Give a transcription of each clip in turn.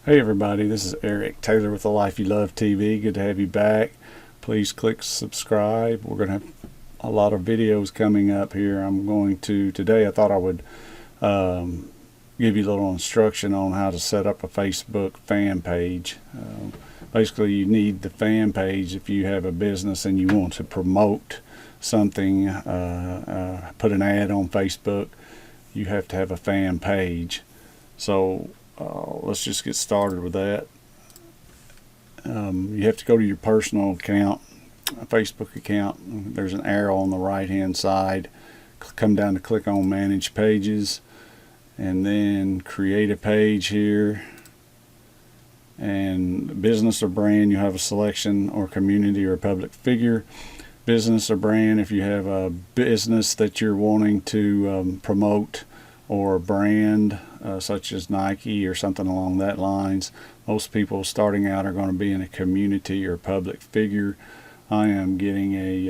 Hey everybody, this is Eric Taylor with The Life You Love TV. Good to have you back. Please click subscribe. We're going to have a lot of videos coming up here. Today I thought I would give you a little instruction on how to set up a Facebook fan page. Basically, you need the fan page if you have a business and you want to promote something, put an ad on Facebook. You have to have a fan page. So let's just get started with that. You have to go to your personal account, a Facebook account. There's an arrow on the right hand side. Come down to click on Manage Pages and then create a page here. And business or brand, you have a selection, or community or public figure. Business or brand, if you have a business that you're wanting to promote, or a brand such as Nike or something along that lines. Most people starting out are going to be in a community or public figure. I am getting a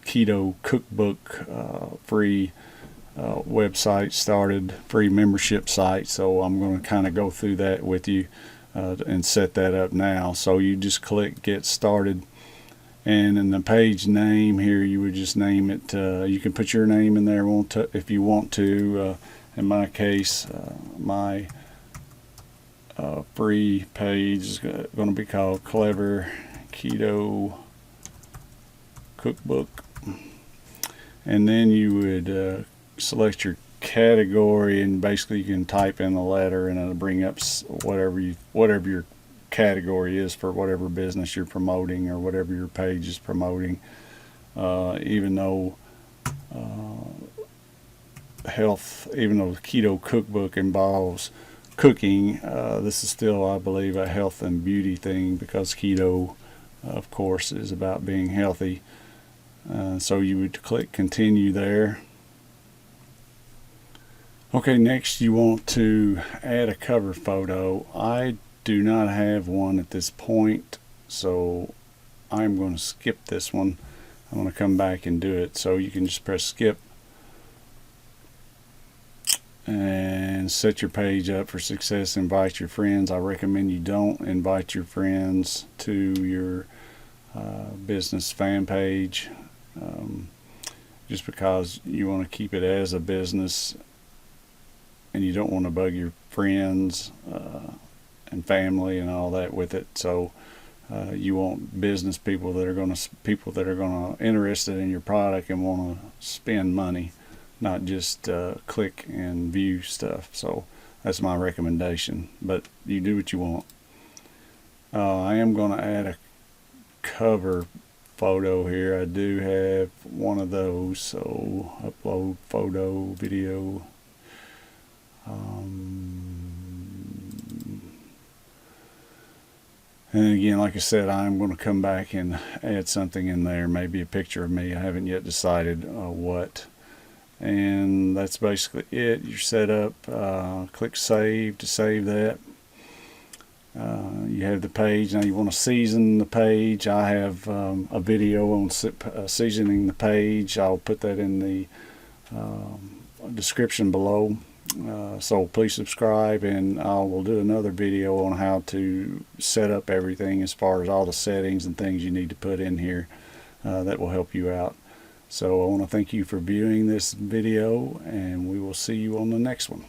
keto cookbook free website started, free membership site, so I'm going to kind of go through that with you and set that up now. So you just click Get Started, and in the page name here you would just name it, you can put your name in there if you want to. In my case, my free page is going to be called Clever Keto Cookbook. And then you would select your category, and basically you can type in the letter and it'll bring up whatever your category is for whatever business you're promoting or whatever your page is promoting. Even though the keto cookbook involves cooking, this is still, I believe, a health and beauty thing, because keto, of course, is about being healthy. So you would click continue there. Okay, next you want to add a cover photo. I do not have one at this point, so I'm going to skip this one. I'm going to come back and do it. So you can just press skip and set your page up for success. Invite your friends. I recommend you don't invite your friends to your business fan page, just because you want to keep it as a business and you don't want to bug your friends and family and all that with it. So you want business people that are going to interested in your product and want to spend money, not just click and view stuff. So that's my recommendation, but you do what you want. I am going to add a cover photo here. I do have one of those, so upload photo, video. And again, like I said, I'm going to come back and add something in there, maybe a picture of me. I haven't yet decided what. And that's basically it. You're set up. Click save to save that. You have the page. Now you want to season the page. I have a video on seasoning the page. I'll put that in the description below. So please subscribe, and I will do another video on how to set up everything as far as all the settings and things you need to put in here that will help you out. So I want to thank you for viewing this video, and we will see you on the next one.